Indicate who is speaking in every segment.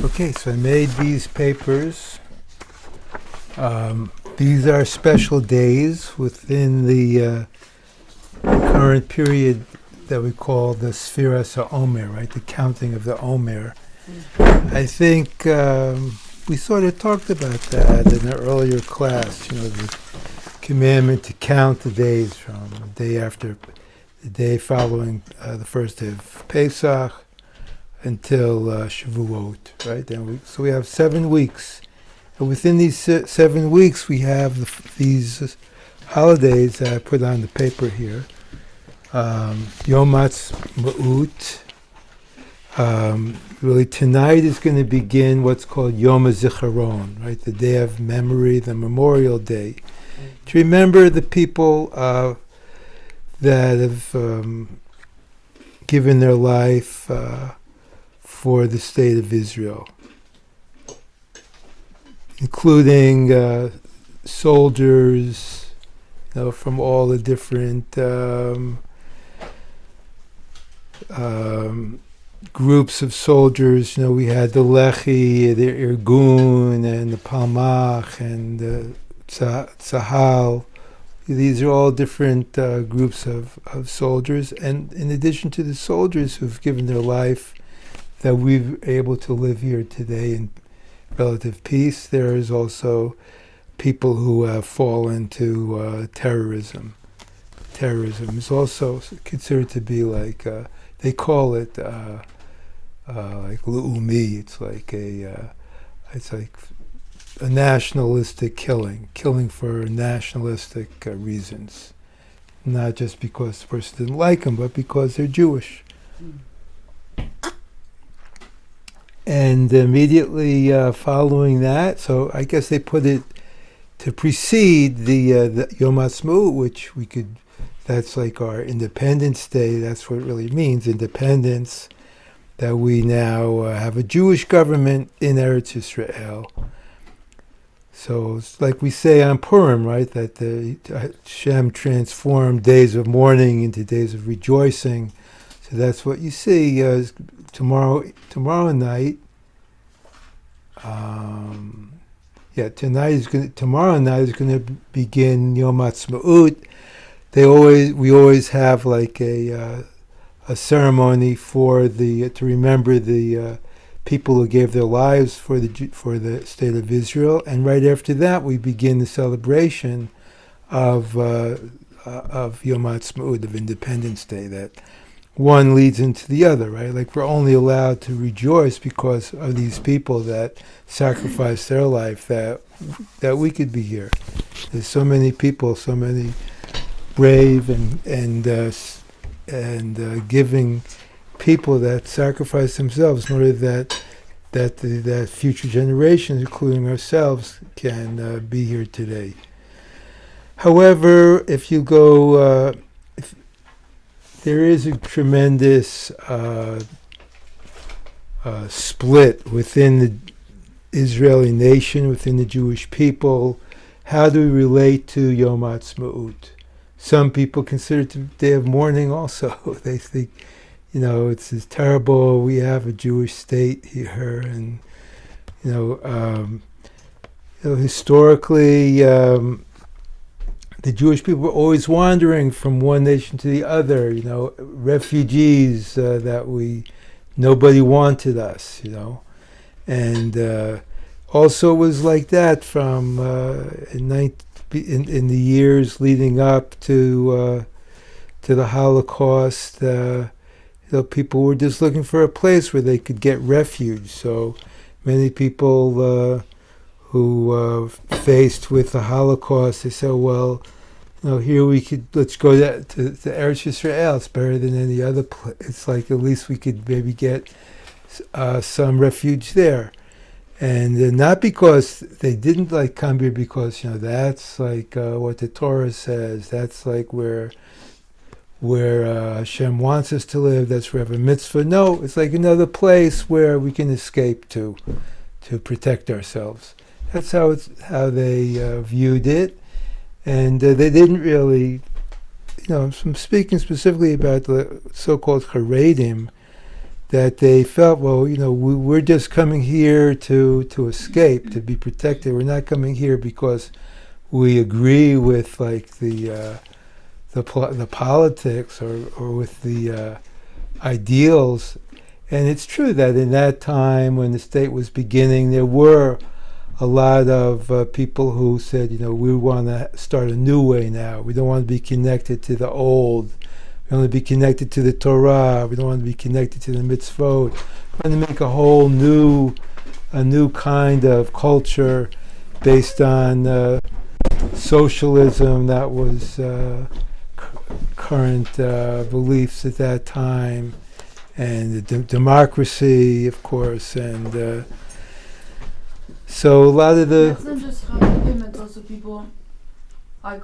Speaker 1: Okay, so I made these papers. These are special days within the current period that we call the Sfiras HaOmer, right? The counting of the Omer. I think we sort of talked about that in an earlier class, the commandment to count the days from the day after, the day following the first day of Pesach until Shavuot, right? So we have 7 weeks. And within these 7 weeks, we have these holidays that I put on the paper here. Yom Ha'atzmaut. Really, tonight is going to begin what's called Yom HaZikaron, right? The day of memory, the Memorial Day. To remember the people that have given their life for the state of Israel, including soldiers, from all the different groups of soldiers. We had the Lechi, the Irgun, and the Palmach, and the Tzahal. These are all different groups of soldiers. And in addition to the soldiers who've given their life, that we're able to live here today in relative peace, there is also people who have fallen to terrorism. Terrorism is also considered to be like, they call it like Lu'umi. It's like a nationalistic killing for nationalistic reasons, not just because the person didn't like them, but because they're Jewish. And immediately following that, so I guess they put it to precede the Yom Ha'atzmaut, which that's like our Independence Day. That's what it really means, independence, that we now have a Jewish government in Eretz Yisrael. So it's like we say on Purim, right, that Hashem transformed days of mourning into days of rejoicing. So that's what you see tomorrow night. Tomorrow night is going to begin Yom Ha'atzmaut. We always have like a ceremony to remember the people who gave their lives for the state of Israel, and right after that we begin the celebration of Yom Ha'atzmaut, of Independence Day. That one leads into the other, right? Like we're only allowed to rejoice because of these people that sacrificed their life that we could be here. There's so many people, so many brave and giving people that sacrifice themselves in order that future generations, including ourselves, can be here today. However, if you go, there is a tremendous split within the Israeli nation, within the Jewish people. How do we relate to Yom Ha'atzmaut? Some people consider it a day of mourning also. They think, it's terrible, we have a Jewish state here, and, historically, the Jewish people were always wandering from one nation to the other, refugees that nobody wanted us, and also it was like that from in the years leading up to the Holocaust. People were just looking for a place where they could get refuge. So many people who faced with the Holocaust, they said, well, here let's go to Eretz Yisrael. It's better than any other place. It's like at least we could maybe get some refuge there. And not because they didn't come here, because that's like what the Torah says. That's like where Hashem wants us to live. That's where we have a mitzvah. No, it's like another place where we can escape to protect ourselves. That's how they viewed it, and they didn't really, I'm speaking specifically about the so-called Haredim. that they felt, well, we're just coming here to escape, to be protected. We're not coming here because we agree with like the politics or with the ideals. And it's true that in that time when the state was beginning, there were a lot of people who said, we want to start a new way now. We don't want to be connected to the old. We want to be connected to the Torah. We don't want to be connected to the mitzvot. We want to make a new kind of culture based on socialism that was current beliefs at that time, and the democracy, of course, and so a lot of the...
Speaker 2: It's not just Haredim, it's also people, like,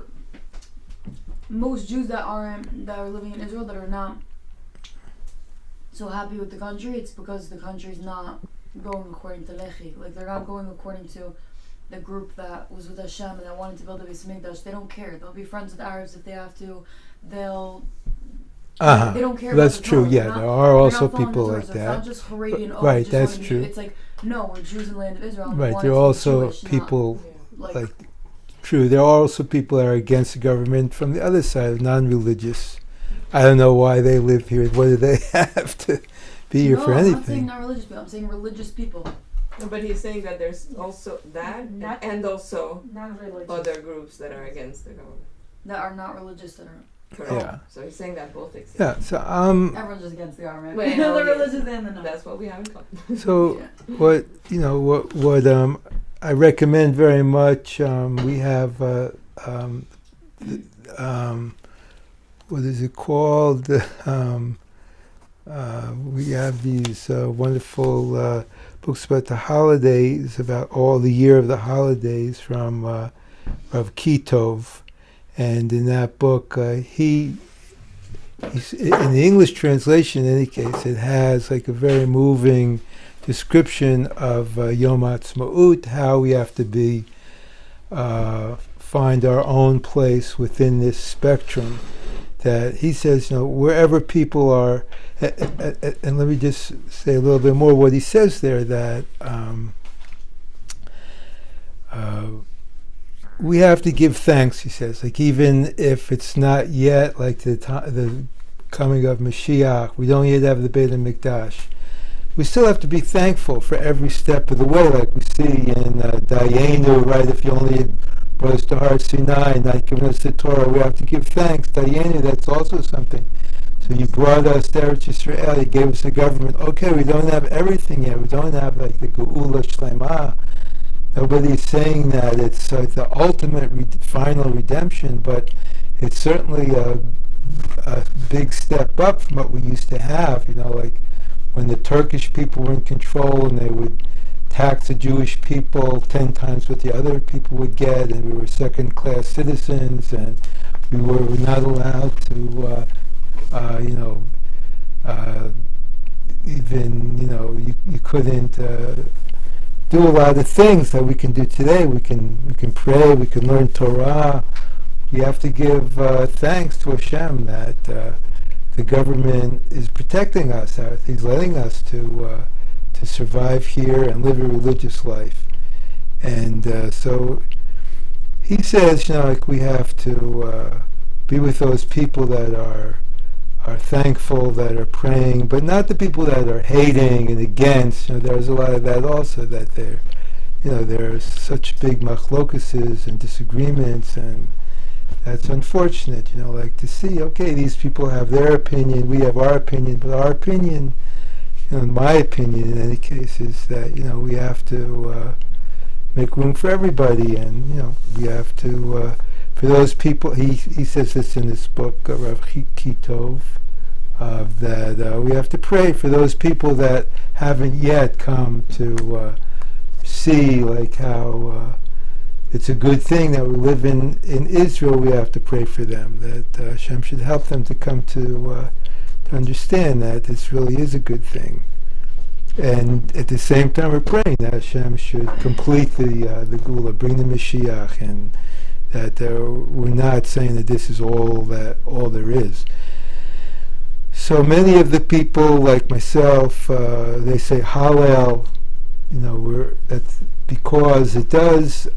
Speaker 2: most Jews that are living in Israel that are not so happy with the country, it's because the country's not going according to Lechi. Like, they're not going according to the group that was with Hashem and that wanted to build a Beis Mikdash. They don't care. They'll be friends with Arabs if they have to. They don't care.
Speaker 1: That's
Speaker 2: about the
Speaker 1: true.
Speaker 2: Torah.
Speaker 1: Yeah, there are also people like that. It's
Speaker 2: not just Haredi and
Speaker 1: right, that's true.
Speaker 2: It's like, no, we're Jews in the land of Israel.
Speaker 1: Right, there are also
Speaker 2: Jewish,
Speaker 1: people like true. There are also people that are against the government from the other side, non-religious. I don't know why they live here. What do they have to be here for anything?
Speaker 2: I'm not saying not religious people. I'm saying religious people.
Speaker 3: No, but he's saying that there's also that, and also other groups that are against the government.
Speaker 2: That are not religious, that are...
Speaker 3: Correct.
Speaker 1: Yeah.
Speaker 3: So he's saying that both exist.
Speaker 1: Yeah. So
Speaker 2: everyone's just against the government.
Speaker 3: Well,
Speaker 2: the religious and the non.
Speaker 3: That's what we have in common.
Speaker 1: So what I recommend very much. We have what is it called? We have these wonderful books about the holidays, about all the year of the holidays from Rav Kitov. And in that book, he's, in the English translation, in any case, it has like a very moving description of Yom Ha'atzmaut, how we have to find our own place within this spectrum. That he says, wherever people are, and let me just say a little bit more what he says there, that we have to give thanks, he says, like even if it's not yet like the coming of Mashiach, we don't yet have the Beit HaMikdash, we still have to be thankful for every step of the way, like we see in Dayenu, right? If you only had brought us to Har Sinai, not given us the Torah, we have to give thanks. Dayenu, that's also something. So you brought us to Eretz Yisrael, you gave us a government. Okay, we don't have everything yet. We don't have like the Geula Shlema. Nobody's saying that it's the ultimate final redemption, but it's certainly a big step up from what we used to have. Like when the Turkish people were in control and they would tax the Jewish people 10 times what the other people would get, and we were second-class citizens, and we were not allowed to, you couldn't do a lot of things that we can do today. We can pray, we can learn Torah. We have to give thanks to Hashem that the government is protecting us. He's letting us to survive here and live a religious life. And so he says, like we have to be with those people that are thankful, that are praying, but not the people that are hating and against. There's a lot of that also, that there's such big machlokuses and disagreements, and that's unfortunate, like to see, okay, these people have their opinion, we have our opinion, but our opinion, in my opinion in any case, is that, we have to make room for everybody, and, we have to, for those people, he says this in his book, Rav Kitov, that we have to pray for those people that haven't yet come to see like how it's a good thing that we live in Israel. We have to pray for them, that Hashem should help them to come to understand that this really is a good thing. And at the same time, we're praying that Hashem should complete the Geula, bring the Mashiach, and that we're not saying that this is all there is. So many of the people, like myself, they say Hallel. That's because it does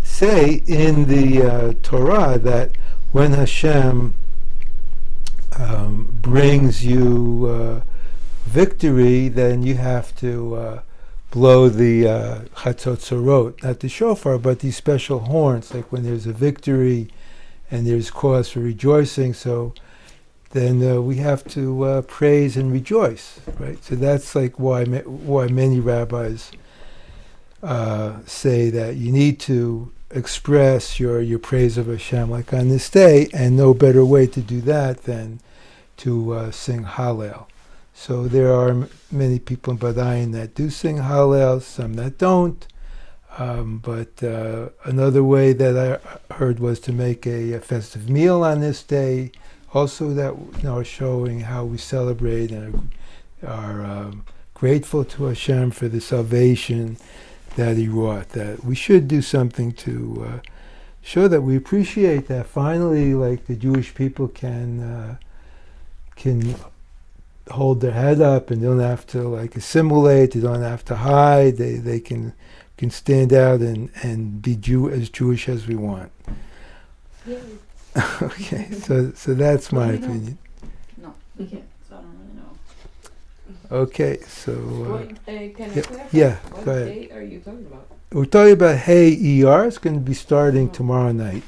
Speaker 1: say in the Torah that when Hashem brings you victory, then you have to blow the chatzotzorot, not the shofar, but these special horns, like when there's a victory and there's cause for rejoicing. So then we have to praise and rejoice, right? So that's like why many rabbis say that you need to express your praise of Hashem, like on this day, and no better way to do that than to sing Hallel. So there are many people in Badayin that do sing Hallel, some that don't. But another way that I heard was to make a festive meal on this day, also that showing how we celebrate and are grateful to Hashem for the salvation that He wrought. That we should do something to show that we appreciate that. Finally, like the Jewish people can hold their head up and don't have to assimilate. They don't have to hide. They can stand out and be as Jewish as we want.
Speaker 2: Yeah.
Speaker 1: Okay, so that's my opinion.
Speaker 2: No, we can't. So I don't really know.
Speaker 1: Okay, so
Speaker 3: can I clarify?
Speaker 1: yeah,
Speaker 3: What
Speaker 1: go ahead.
Speaker 3: date are you talking about?
Speaker 1: We're talking about Hey ER. It's going to be starting tomorrow night,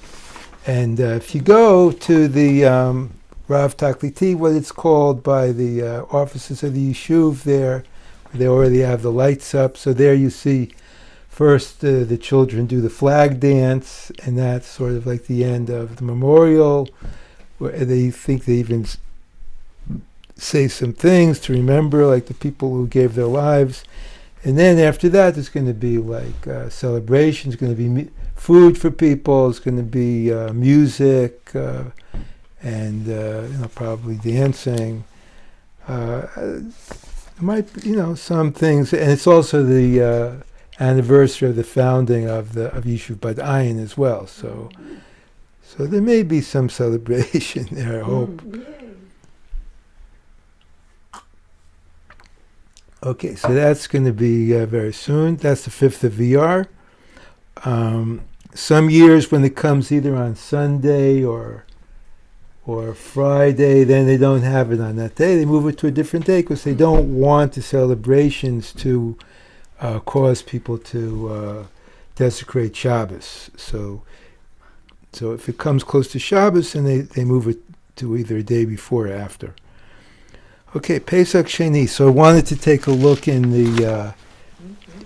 Speaker 1: and if you go to the Rav Takliti, what it's called by the officers of the Yishuv there, they already have the lights up. So there you see. First, the children do the flag dance, and that's sort of like the end of the memorial, where they think they even say some things to remember, like the people who gave their lives. And then after that, there's going to be celebrations, going to be food for people, it's going to be music, and probably dancing. Might be, some things, and it's also the anniversary of the founding of Yishuv Badayin as well. So there may be some celebration there, I hope. Okay, so that's going to be very soon. That's the 5th of VR. Some years when it comes either on Sunday or Friday, then they don't have it on that day. They move it to a different day because they don't want the celebrations to cause people to desecrate Shabbos. So if it comes close to Shabbos, then they move it to either a day before or after. Okay, Pesach Sheni. So I wanted to take a look in the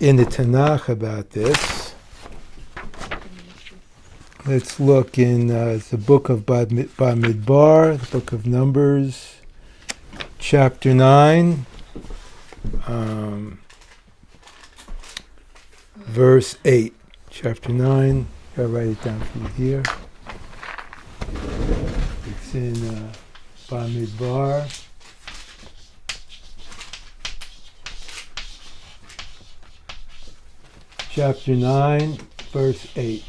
Speaker 1: Tanakh about this. Let's look in the book of Bamidbar, the book of Numbers, chapter 9. Verse 8, chapter 9, I'll write it down for you here. It's in Bamidbar. Chapter 9, verse 8.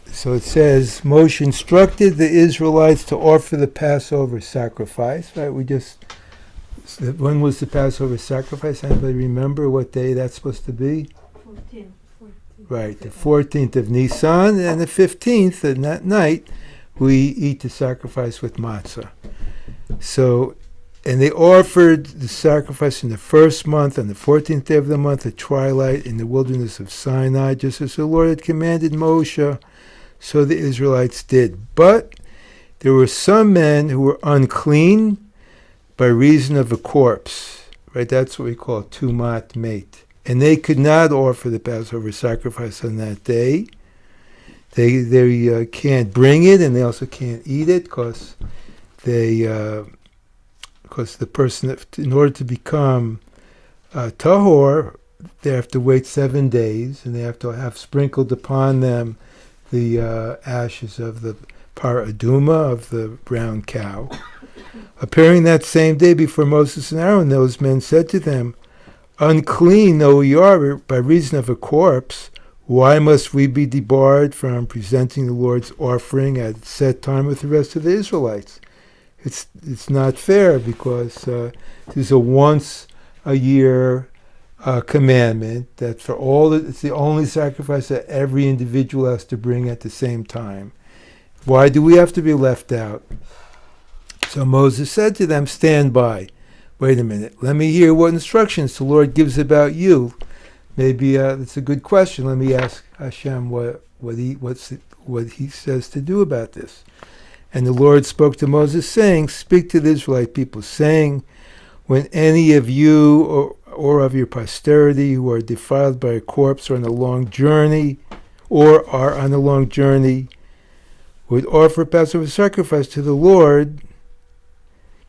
Speaker 1: So it says, Moshe instructed the Israelites to offer the Passover sacrifice. Right, when was the Passover sacrifice? Anybody remember what day that's supposed to be?
Speaker 4: 14.
Speaker 1: Right, the 14th of Nisan, and the 15th, and that night, we eat the sacrifice with matzah. So, and they offered the sacrifice in the first month, on the 14th day of the month, at twilight, in the wilderness of Sinai, just as the Lord had commanded Moshe, so the Israelites did. But there were some men who were unclean by reason of a corpse, right? That's what we call tumat mate. And they could not offer the Passover sacrifice on that day. They can't bring it, and they also can't eat it because the person, in order to become tahor, they have to wait 7 days, and they have to have sprinkled upon them the ashes of the par aduma, of the brown cow. Appearing that same day before Moses and Aaron, those men said to them, Unclean though we are by reason of a corpse, Why must we be debarred from presenting the Lord's offering at set time with the rest of the Israelites? It's not fair because this is a once a year commandment that it's the only sacrifice that every individual has to bring at the same time. Why do we have to be left out? So Moses said to them, stand by. Wait a minute. Let me hear what instructions the Lord gives about you. Maybe that's a good question. Let me ask Hashem what he says to do about this. And the Lord spoke to Moses, saying, speak to the Israelite people, saying, when any of you or of your posterity who are defiled by a corpse or on a long journey, or are on a long journey, would offer Passover sacrifice to the Lord,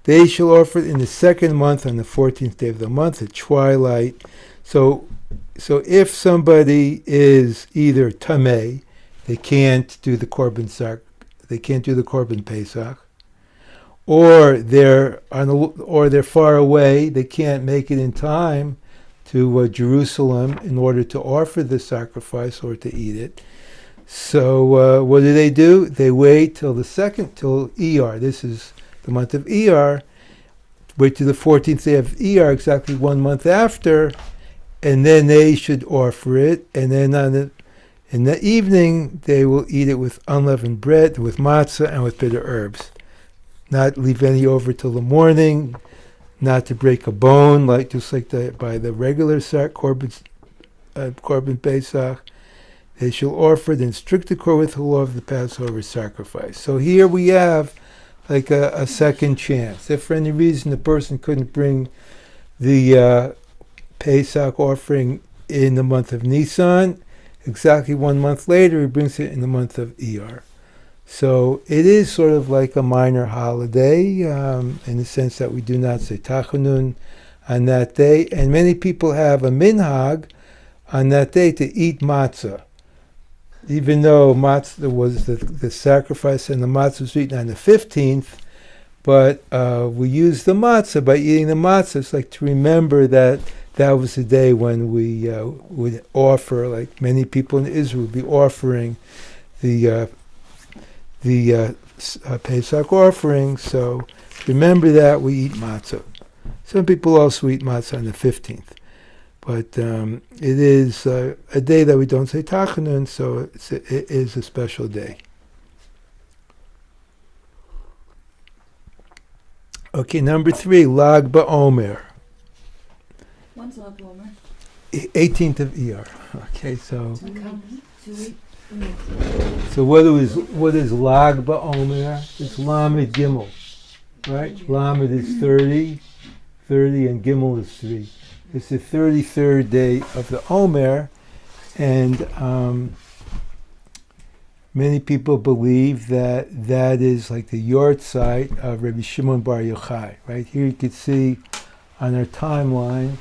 Speaker 1: they shall offer it in the second month on the 14th day of the month at twilight. So if somebody is either tameh, they can't do the korban pesach, or they're far away, they can't make it in time to Jerusalem in order to offer the sacrifice or to eat it. So what do? They wait till Iyar. This is the month of Iyar. Wait till the 14th day of Iyar, exactly 1 month after, and then they should offer it. And then in the evening, they will eat it with unleavened bread, with matzah, and with bitter herbs. Not leave any over till the morning, not to break a bone, by the regular korban pesach. They shall offer it in strict accord with the law of the Passover sacrifice. So here we have like a second chance. If for any reason the person couldn't bring the Pesach offering in the month of Nisan, exactly 1 month later he brings it in the month of Iyar. So it is sort of like a minor holiday in the sense that we do not say Tachanun on that day. And many people have a minhag on that day to eat matzah. Even though matzah was the sacrifice and the matzah was eaten on the 15th, but we use the matzah. By eating the matzah, it's like to remember that was the day when we would offer, like many people in Israel would be offering the Pesach offering. So remember that we eat matzah. Some people also eat matzah on the 15th. But it is a day that we don't say Tachanun, so it is a special day. Okay, number 3, Lag BaOmer.
Speaker 2: When's Lag BaOmer?
Speaker 1: 18th of Iyar. Okay, so what is Lag BaOmer? It's Lamed Gimel, right? Lamed is 30, and Gimel is 3. It's the 33rd day of the Omer, and many people believe that is like the yortzeit of Rabbi Shimon Bar Yochai. Right here you can see on our timeline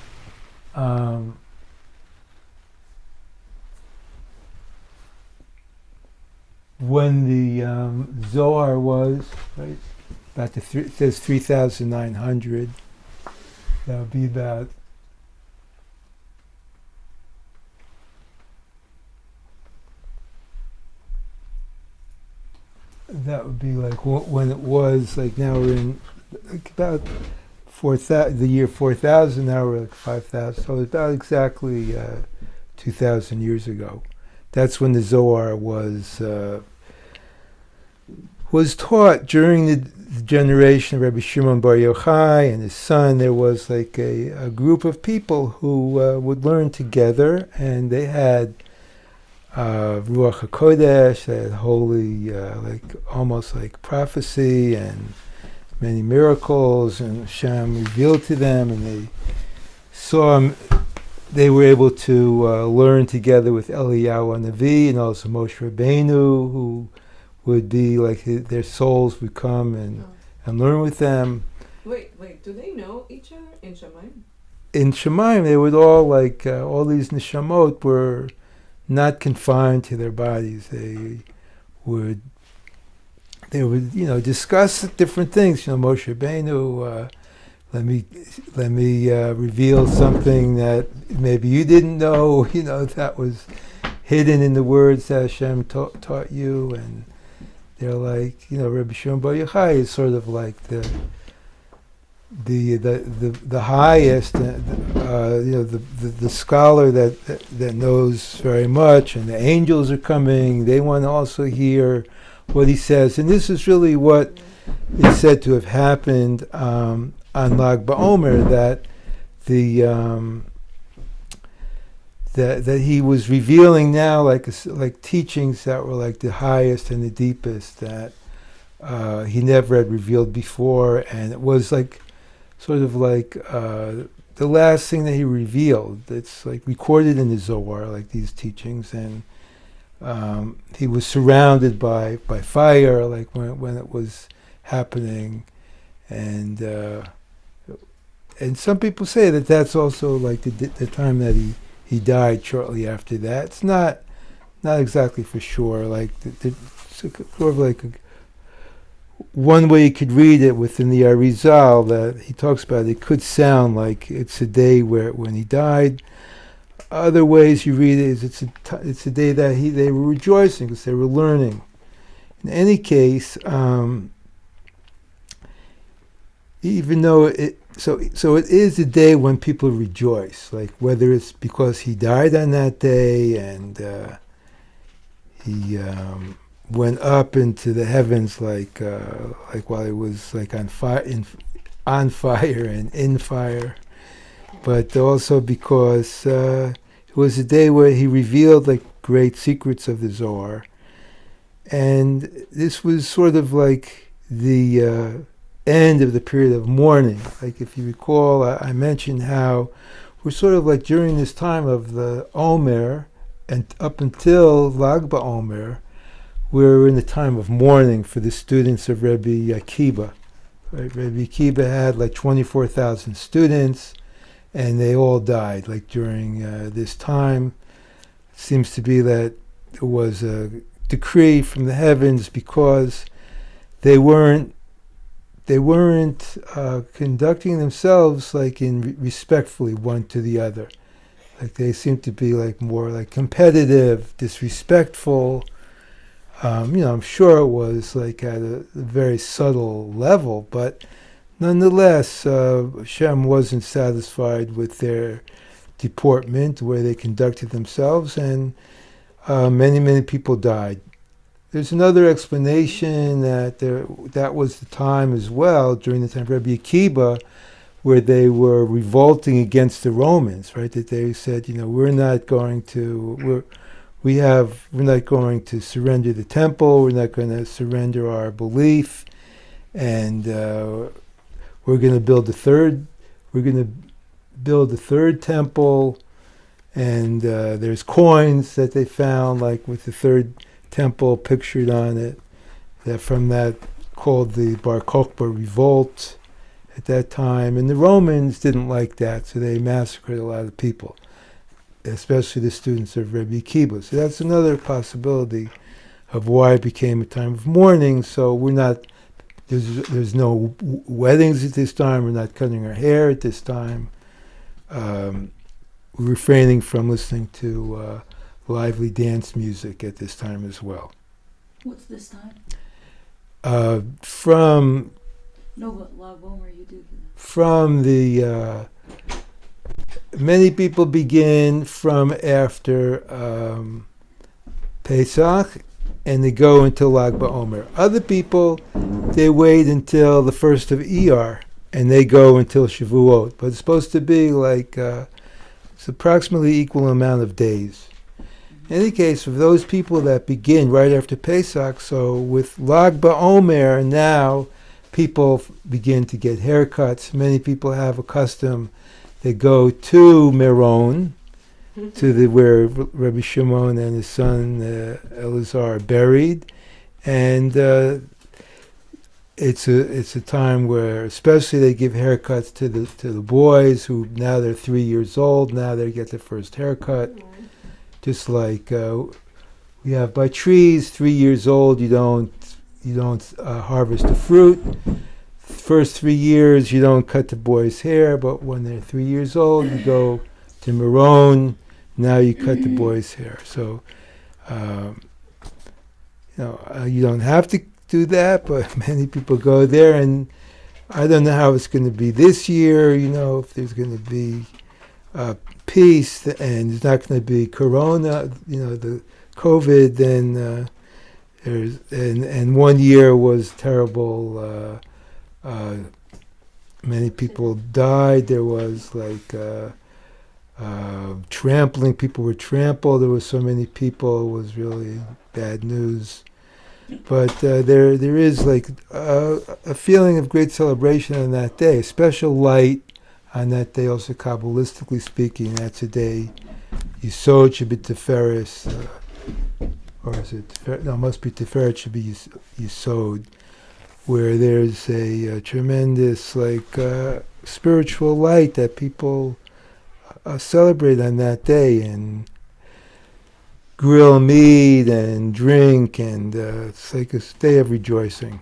Speaker 1: when the Zohar was, right, about it says 3,900. That would be about like when it was, like now we're in like about the year 4,000, now we're like 5,000, so it's about exactly 2,000 years ago. That's when the Zohar was taught. During the generation of Rabbi Shimon Bar Yochai and his son, there was like a group of people who would learn together, and they had Ruach HaKodesh, they had holy, like almost like prophecy and many miracles, and Hashem revealed to them, and they saw they were able to learn together with Eliyahu Hanavi and also Moshe Rabbeinu, who would be like their souls would come and learn with them.
Speaker 3: Wait, do they know each other in Shemaim?
Speaker 1: In Shemaim, they would all all these neshamot were not confined to their bodies. They would discuss different things. Moshe Rabbeinu, let me reveal something that maybe you didn't know. That was hidden in the words that Hashem taught you, and they're like, Rabbi Shimon Bar Yochai is sort of like the highest, the scholar that knows very much, and the angels are coming. They want to also hear what he says, and this is really what is said to have happened on Lag BaOmer, that that he was revealing now like teachings that were like the highest and the deepest that he never had revealed before, and it was like sort of like the last thing that he revealed. It's like recorded in the Zohar, like these teachings, and he was surrounded by fire, like when it was happening, and some people say that that's also like the time that he died shortly after that. It's not exactly for sure. Like it's sort of like one way you could read it within the Arizal that he talks about. It could sound like it's a day when he died. Other ways you read it is it's a day that they were rejoicing because they were learning. In any case, even though it is a day when people rejoice, like whether it's because he died on that day and he went up into the heavens like while he was like on fire and in fire, but also because it was a day where he revealed like great secrets of the Zohar, and this was sort of like the end of the period of mourning. Like if you recall, I mentioned how we're sort of like during this time of the Omer and up until Lag BaOmer, we're in the time of mourning for the students of Rabbi Akiva. Right? Rabbi Akiva had like 24,000 students, and they all died like during this time. It seems to be that there was a decree from the heavens because they weren't conducting themselves like respectfully one to the other. Like they seemed to be like more like competitive, disrespectful. I'm sure it was like at a very subtle level, but nonetheless, Hashem wasn't satisfied with their deportment, the way they conducted themselves, and many people died. There's another explanation that was the time as well, during the time of Rabbi Akiva, where they were revolting against the Romans, right? That they said, we're not going to surrender the temple, we're not going to surrender our belief, and we're going to build a third temple, and there's coins that they found, like with the third temple pictured on it, that from that called the Bar Kokhba revolt at that time, and the Romans didn't like that, so they massacred a lot of people, especially the students of Rabbi Akiva. So that's another possibility of why it became a time of mourning. So we're not, there's no weddings at this time, we're not cutting our hair at this time, we're refraining from listening to lively dance music at this time as well.
Speaker 2: What's this time?
Speaker 1: From
Speaker 2: Lag BaOmer you do.
Speaker 1: From the many people begin from after Pesach, and they go until Lag BaOmer. Other people, they wait until the 1st of Iyar, and they go until Shavuot. But it's supposed to be like it's approximately equal amount of days. In any case, for those people that begin right after Pesach, so with Lag BaOmer now, people begin to get haircuts. Many people have a custom. They go to Meron, to where Rabbi Shimon and his son Elazar are buried, and it's a time where, especially, they give haircuts to the boys who now they're 3 years old. Now they get their first haircut. Just like we have by trees, 3 years old, you don't harvest the fruit. First 3 years, you don't cut the boys' hair, but when they're 3 years old, you go to Meron. Now you cut the boy's hair. So, you don't have to do that, but many people go there, and I don't know how it's going to be this year. If there's going to be peace and there's not going to be Corona, the COVID. Then there's and 1 year was terrible. Many people died. There was trampling. People were trampled. There were so many people. It was really bad news. But there is a feeling of great celebration on that day, a special light on that day. Also, Kabbalistically speaking, that's a day Yisod should be Tiferes, or is it Tiferet? No, it must be Tiferet should be Yisod, where there's a tremendous spiritual light that people celebrate on that day and grill meat and drink, and it's like a day of rejoicing.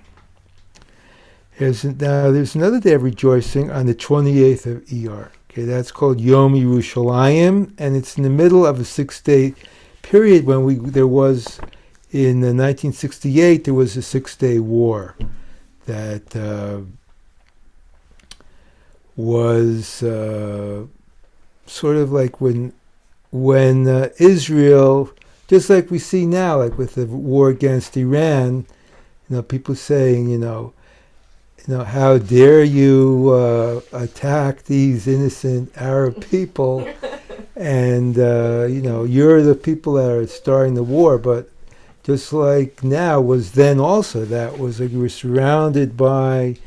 Speaker 1: There's another day of rejoicing on the 28th of Iyar. Okay, that's called Yom Yerushalayim, and it's in the middle of a 6-day period when there was, in 1968, there was a 6-day war that was sort of like when Israel, just like we see now, like with the war against Iran, people saying, how dare you attack these innocent Arab people, and you're the people that are starting the war. But just like now was then also, that was like we were surrounded by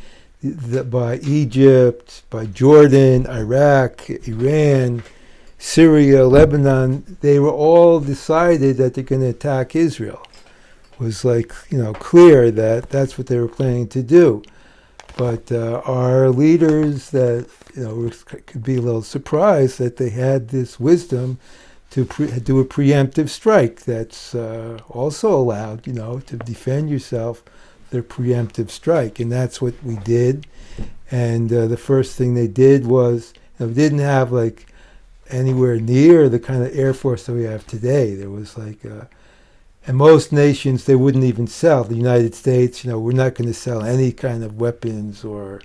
Speaker 1: Egypt, by Jordan, Iraq, Iran, Syria, Lebanon. They were all decided that they're going to attack Israel. It was clear that that's what they were planning to do. But our leaders that could be a little surprised that they had this wisdom to do a preemptive strike. That's also allowed, to defend yourself. Their preemptive strike, and that's what we did. And the first thing they did was, we didn't have anywhere near the kind of air force that we have today. There was and most nations, they wouldn't even sell. The United States, we're not going to sell any kind of weapons or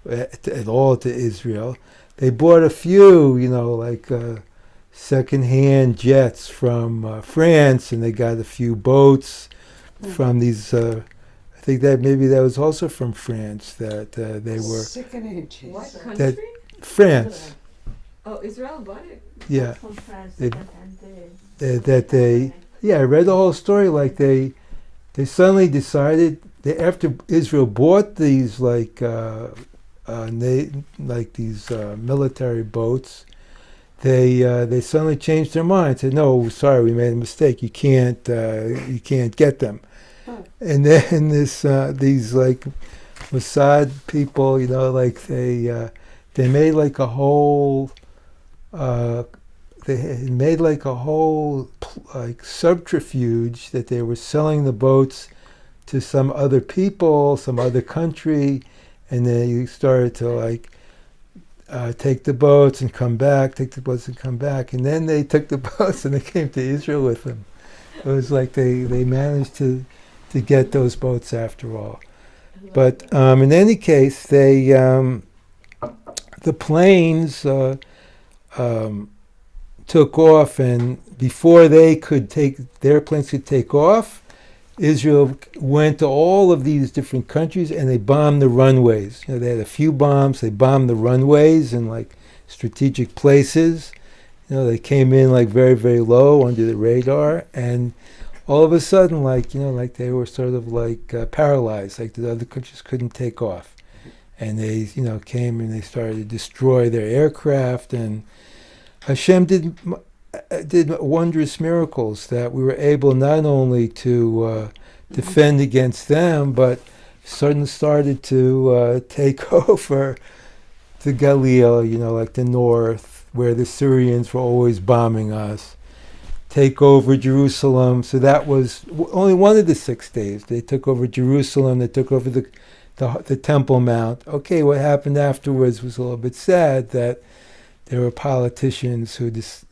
Speaker 1: at all to Israel. They bought a few, second-hand jets from France, and they got a few boats from these. I think that maybe that was also from France that they were.
Speaker 4: Second-hand jets.
Speaker 3: What country?
Speaker 1: That France.
Speaker 3: Oh, Israel bought it?
Speaker 1: Yeah.
Speaker 5: From France.
Speaker 1: I read the whole story. They suddenly decided after Israel bought these these military boats, they suddenly changed their mind. Said, "No, sorry, we made a mistake. You can't get them." And then these Mossad people, they made a whole. They had made a whole subterfuge that they were selling the boats to some other people, some other country, and they started to take the boats and come back, and then they took the boats and they came to Israel with them. It was they managed to get those boats after all. But in any case, the planes took off, and before their planes could take off, Israel went to all of these different countries and they bombed the runways. They had a few bombs. They bombed the runways in strategic places. They came in very, very low under the radar, and all of a sudden, they were sort of paralyzed. The other countries couldn't take off, and they, came and they started to destroy their aircraft. And Hashem did wondrous miracles that we were able not only to defend against them, but suddenly started to take over the Galil, the north, where the Syrians were always bombing us. Take over Jerusalem. So that was only one of the 6 days. They took over Jerusalem. They took over the Temple Mount. Okay, what happened afterwards was a little bit sad that there were politicians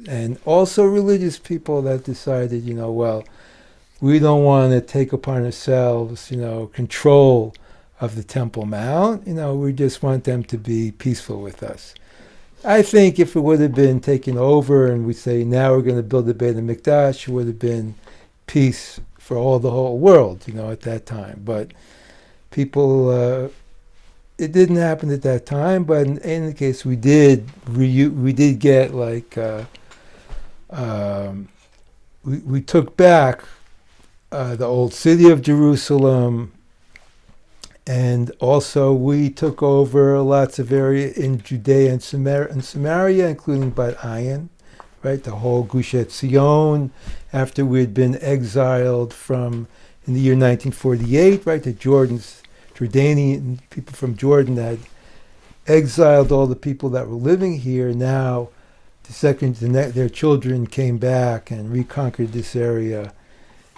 Speaker 1: and also religious people that decided, well, we don't want to take upon ourselves, control of the Temple Mount. We just want them to be peaceful with us. I think if it would have been taken over and we say now we're going to build the Beit HaMikdash, it would have been peace for the whole world, at that time. But people, it didn't happen at that time. But in any case, we did get we took back the old city of Jerusalem. And also we took over lots of area in Judea and Samaria, including Bat Ayin, right? The whole Gush Etzion, after we had been exiled in the year 1948, right? The Jordanian people from Jordan had exiled all the people that were living here. Now, their children came back and reconquered this area.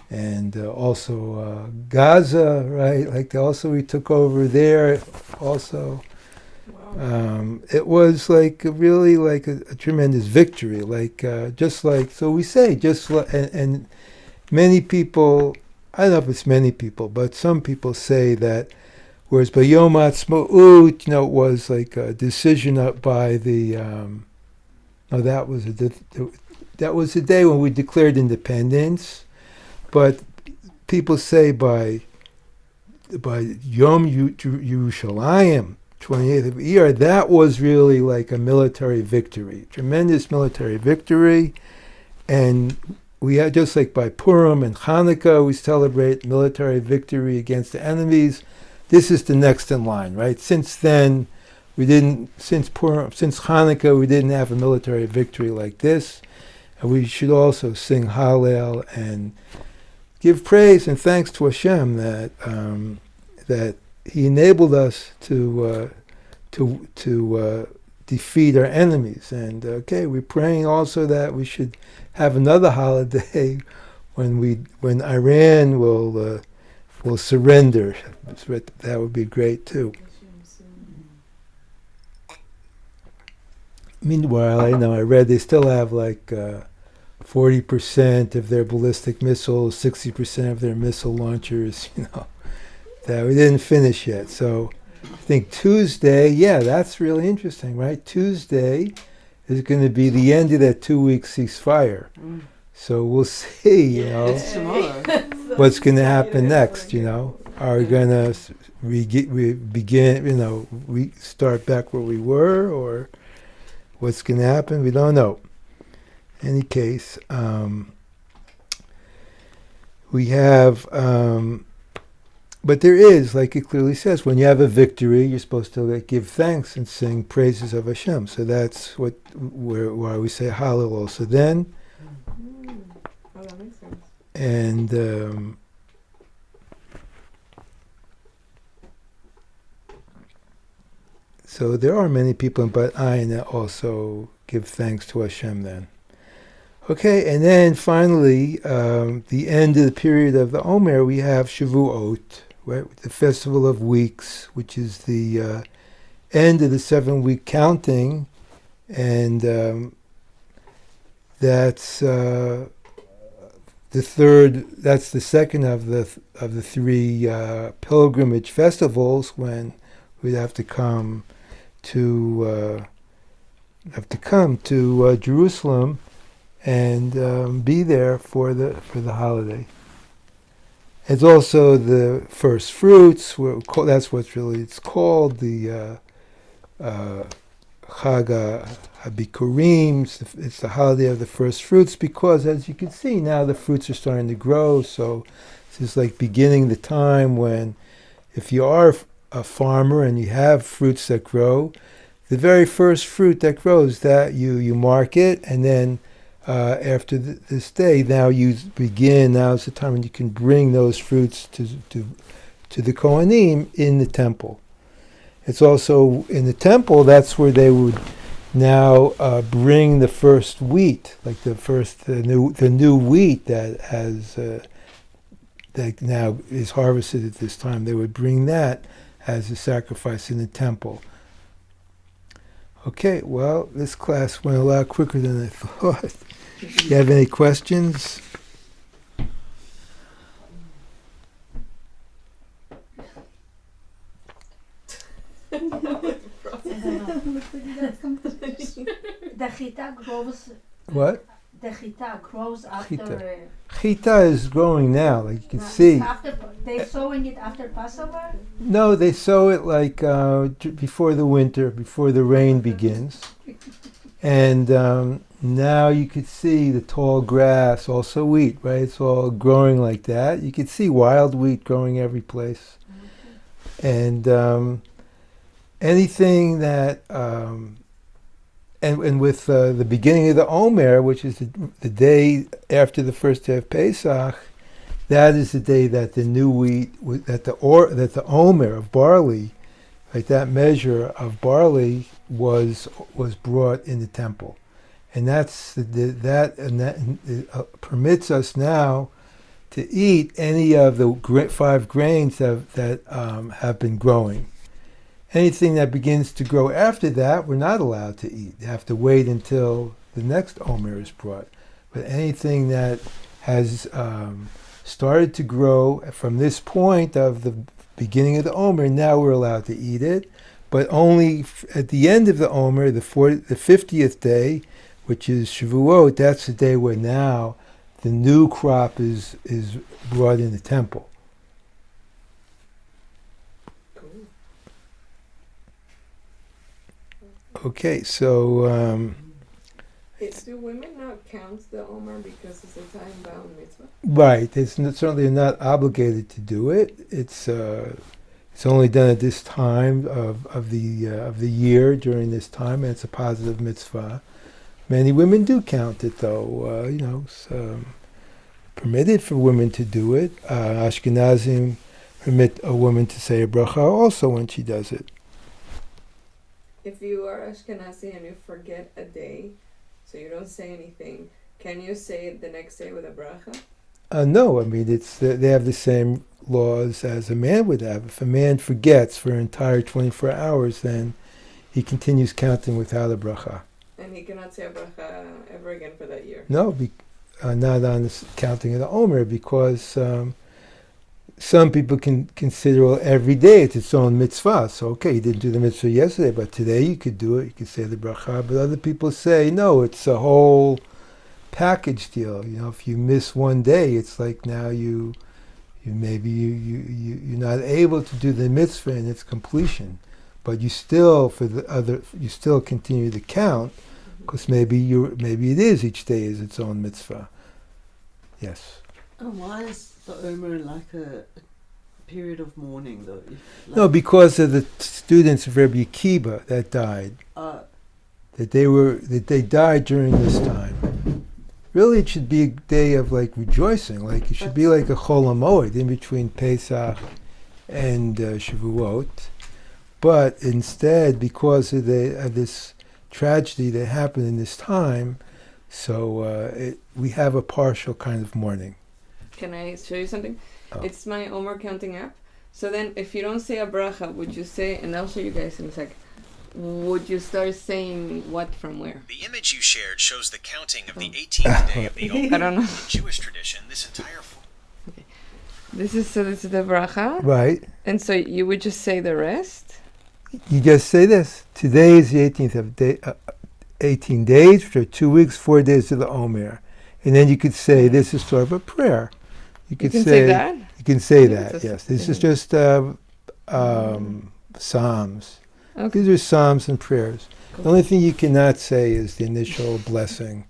Speaker 1: And also Gaza, right? We took over there. Also,
Speaker 3: Wow.
Speaker 1: it was really a tremendous victory. So we say, and many people, I don't know if it's many people, but some people say that, whereas by Yom Ha'atzmaut, it was like a decision up by the. No, that was the day when we declared independence. But people say by Yom Yerushalayim, 28th of Iyar, that was really like a military victory, tremendous military victory. And we had, just like by Purim and Hanukkah, we celebrate military victory against the enemies. This is the next in line, right? Since then, since Hanukkah, we didn't have a military victory like this. And we should also sing Hallel and give praise and thanks to Hashem that He enabled us to defeat our enemies. And we're praying also that we should have another holiday when Iran will surrender. That would be great too. Meanwhile, I read they still have 40% of their ballistic missiles, 60% of their missile launchers, that we didn't finish yet. So I think Tuesday, that's really interesting, right? Tuesday is going to be the end of that 2-week ceasefire. So we'll see,
Speaker 4: It's tomorrow.
Speaker 1: what's going to happen next, Are we going to begin, we start back where we were, or what's going to happen? We don't know. Any case, we have, but there is, like it clearly says, when you have a victory, you're supposed to give thanks and sing praises of Hashem. So that's why we say Hallel also then.
Speaker 3: Oh, that makes sense.
Speaker 1: And so there are many people in Bat Ayin that also give thanks to Hashem then. Okay, and then finally, the end of the period of the Omer, we have Shavuot, right? The Festival of Weeks, which is the end of the 7-week counting, and that's the second of the 3 pilgrimage festivals when we'd have to come to Jerusalem and be there for the holiday. It's also the first fruits. That's what it's called, the Chag HaBikurim. It's the holiday of the first fruits because, as you can see, now the fruits are starting to grow. So this is like beginning the time when, if you are a farmer and you have fruits that grow, the very first fruit that grows, that you mark it, and then after this day, now is the time when you can bring those fruits to the Kohanim in the temple. It's also in the temple, that's where they would now bring the first wheat, like the new wheat that now is harvested at this time. They would bring that as a sacrifice in the temple. Okay, well, this class went a lot quicker than I thought. You have any questions?
Speaker 4: The chita grows.
Speaker 1: What?
Speaker 4: The chita grows after.
Speaker 1: Chita. Chita is growing now, like you can see.
Speaker 4: After they sowing it after Passover.
Speaker 1: No, they sow it like before the winter, before the rain begins. And now you could see the tall grass, also wheat, right? It's all growing like that. You could see wild wheat growing every place. And anything that, and with the beginning of the Omer, which is the day after the first day of Pesach, that is the day that the new wheat, that the Omer of barley, like that measure of barley, was brought in the temple, and that permits us now to eat any of the 5 grains that have been growing. Anything that begins to grow after that, we're not allowed to eat. You have to wait until the next Omer is brought. But anything that has started to grow from this point of the beginning of the Omer, now we're allowed to eat it. But only at the end of the Omer, the 50th day, which is Shavuot, that's the day where now the new crop is brought in the temple. Okay, so
Speaker 3: do women not count the Omer because it's a time-bound mitzvah?
Speaker 1: Right, certainly not obligated to do it. It's only done at this time of the year during this time, and it's a positive mitzvah. Many women do count it, though. It's permitted for women to do it. Ashkenazim permit a woman to say a bracha also when she does it.
Speaker 3: If you are Ashkenazi and you forget a day, so you don't say anything, can you say it the next day with a bracha?
Speaker 1: No, I mean they have the same laws as a man would have. If a man forgets for an entire 24 hours, then he continues counting without a bracha.
Speaker 3: And he cannot say a bracha ever again for that year?
Speaker 1: No, not on the counting of the Omer, because some people can consider, well, every day it's its own mitzvah. So, okay, you didn't do the mitzvah yesterday, but today you could do it. You could say the bracha. But other people say, no, it's a whole package deal. If you miss one day, it's like now you're not able to do the mitzvah in its completion, but you still continue to count, because maybe it is each day is its own mitzvah. Yes.
Speaker 5: Why is the Omer like a period of mourning, though?
Speaker 1: No, because of the students of Rabbi Akiva that died. That they died during this time. Really, it should be a day of rejoicing. It should be like a Chol HaMoed in between Pesach and Shavuot. But instead, because of this tragedy that happened in this time, so we have a partial kind of mourning.
Speaker 3: Can I show you something?
Speaker 1: Oh.
Speaker 3: It's my Omer counting app. So then, if you don't say a bracha, would you say, and I'll show you guys in a sec, would you start saying what from where?
Speaker 6: The image you shared shows the counting of the 18th day of the Omer.
Speaker 3: I don't know.
Speaker 6: In Jewish tradition, this entire...
Speaker 3: Okay. This is the bracha.
Speaker 1: Right.
Speaker 3: And so you would just say the rest?
Speaker 1: You just say this. Today is the 18th of 18 days, which are 2 weeks, 4 days of the Omer. And then you could say, this is sort of a prayer. You can say
Speaker 3: that?
Speaker 1: You can say that, yes. This is just Psalms.
Speaker 3: Okay.
Speaker 1: These are Psalms and prayers. Cool. The only thing you cannot say is the initial blessing.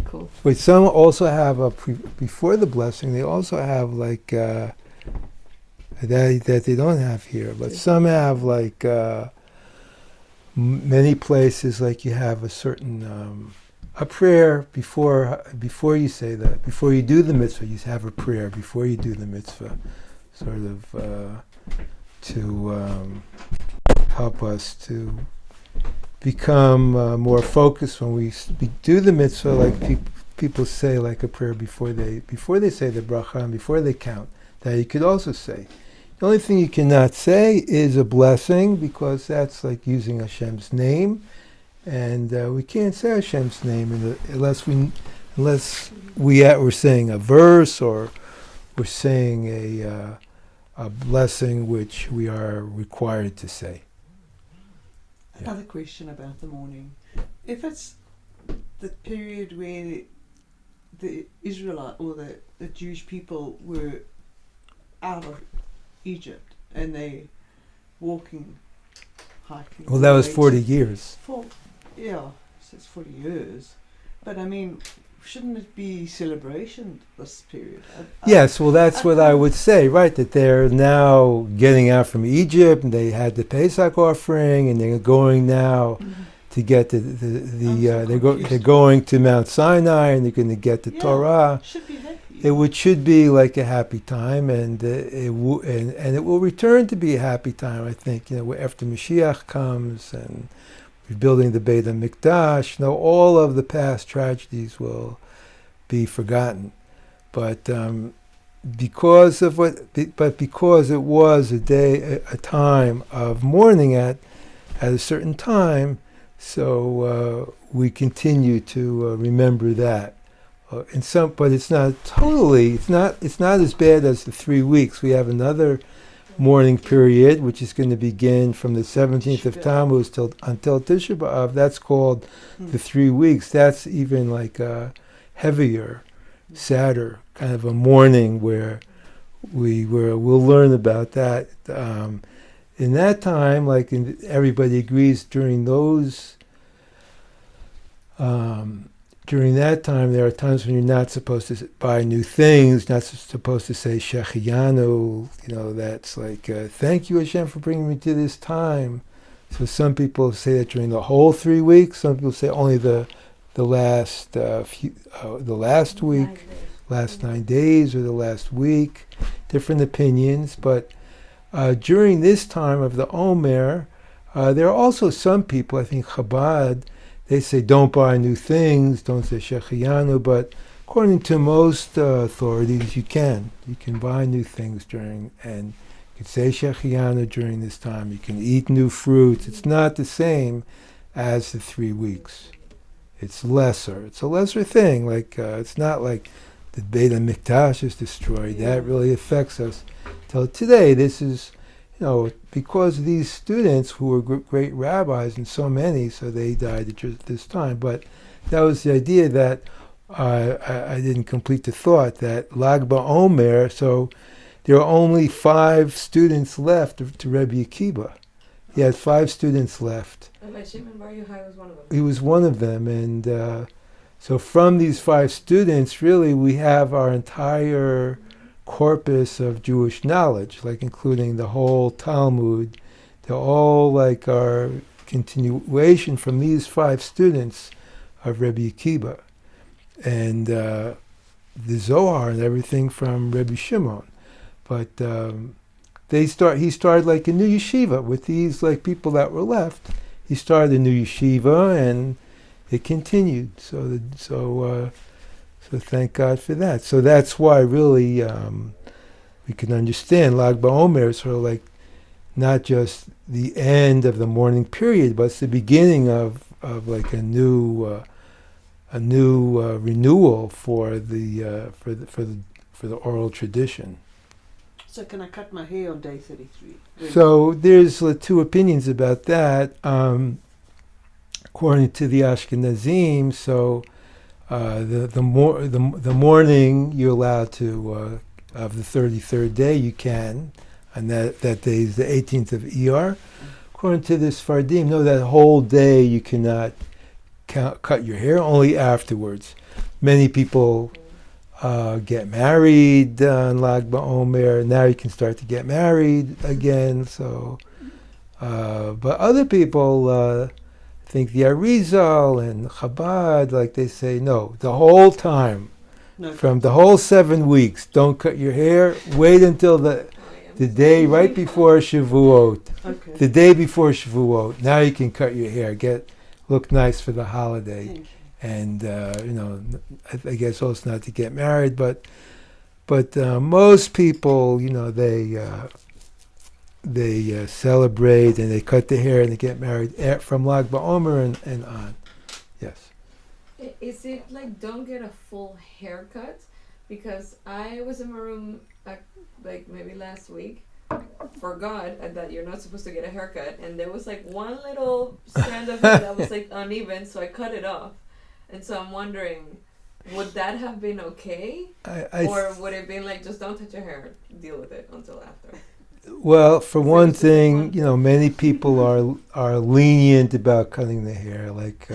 Speaker 3: Cool.
Speaker 1: But some also have, before the blessing, they also have that they don't have here. But some have many places, you have a certain... a prayer before you say that. Before you do the mitzvah, you have a prayer before you do the mitzvah, sort of to help us to become more focused when we do the mitzvah. People say a prayer before they say the bracha and before they count. That you could also say. The only thing you cannot say is a blessing, because that's like using Hashem's name. and we can't say Hashem's name unless we're saying a verse or we're saying a blessing which we are required to say.
Speaker 5: Another question about the morning. If it's the period where the Israelite or the Jewish people were out of Egypt and they walking, hiking.
Speaker 1: Well, that was
Speaker 5: away
Speaker 1: 40 years.
Speaker 5: Yeah, so it's 40 years. But I mean, shouldn't it be celebration this period?
Speaker 1: Yes, well, that's what I would say, right? That they're now getting out from Egypt, and they had the Pesach offering, and they're going now to get they're going to Mount Sinai, and they're going to get the Torah.
Speaker 5: Should be happy.
Speaker 1: It should be like a happy time, and it will return to be a happy time. I think after Mashiach comes and rebuilding the Beit HaMikdash, all of the past tragedies will be forgotten. But because it was a time of mourning at a certain time, so we continue to remember that. But it's not totally. It's not as bad as the 3 weeks. We have another mourning period, which is going to begin from the 17th of Tammuz until Tisha B'Av. That's called the 3 weeks. That's even like a heavier, sadder kind of a mourning where we'll learn about that. In that time, everybody agrees during that time, there are times when you're not supposed to buy new things, not supposed to say Shechiyanu, that's like, thank you Hashem for bringing me to this time. So some people say that during the whole 3 weeks, some people say only the last week, last 9 days or the last week, different opinions. But during this time of the Omer, there are also some people, I think Chabad, they say don't buy new things, don't say Shechiyanu, but according to most authorities, you can buy new things and you can say Shechiyanu during this time. You can eat new fruits. It's not the same as the 3 weeks. It's lesser. It's a lesser thing. It's not like the Beit HaMikdash is destroyed. That really affects us till today. This is, because these students who were great rabbis, and so they died at this time. But that was the idea that I didn't complete the thought that Lag BaOmer. So there are only 5 students left to Rabbi Akiva. He had 5 students left.
Speaker 3: And Shimon Bar Yochai was one of them.
Speaker 1: He was one of them, and so from these 5 students, really, we have our entire corpus of Jewish knowledge, including the whole Talmud. They're all our continuation from these 5 students of Rabbi Akiva, and the Zohar and everything from Rabbi Shimon. But he started a new yeshiva with these people that were left. He started a new yeshiva, and it continued. So thank God for that. So that's why really we can understand Lag BaOmer is sort of not just the end of the mourning period, but it's the beginning of a new renewal for the oral tradition.
Speaker 5: So can I cut my hair on day 33?
Speaker 1: So there's 2 opinions about that. According to the Ashkenazim, so the morning you're allowed to of the 33rd day you can, and that day is the 18th of Iyar. According to the Sfardim, no, that whole day you cannot cut your hair, only afterwards. Many people get married on Lag BaOmer. Now you can start to get married again. So, but other people think the Arizal and Chabad, they say, no, the whole time, from the whole 7 weeks, don't cut your hair. Wait until the day right before Shavuot.
Speaker 5: Okay.
Speaker 1: The day before Shavuot. Now you can cut your hair. Look nice for the holiday. And I guess also not to get married, but most people, they celebrate and they cut their hair and they get married from Lag BaOmer and on. Yes.
Speaker 3: Is it like don't get a full haircut? Because I was in my room like maybe last week, forgot that you're not supposed to get a haircut, and there was like one little strand of hair that was like uneven, so I cut it off. And so I'm wondering, would that have been okay? Or would it been like, just don't touch your hair, deal with it until after?
Speaker 1: Well, for one thing, many people are lenient about cutting the hair. Like,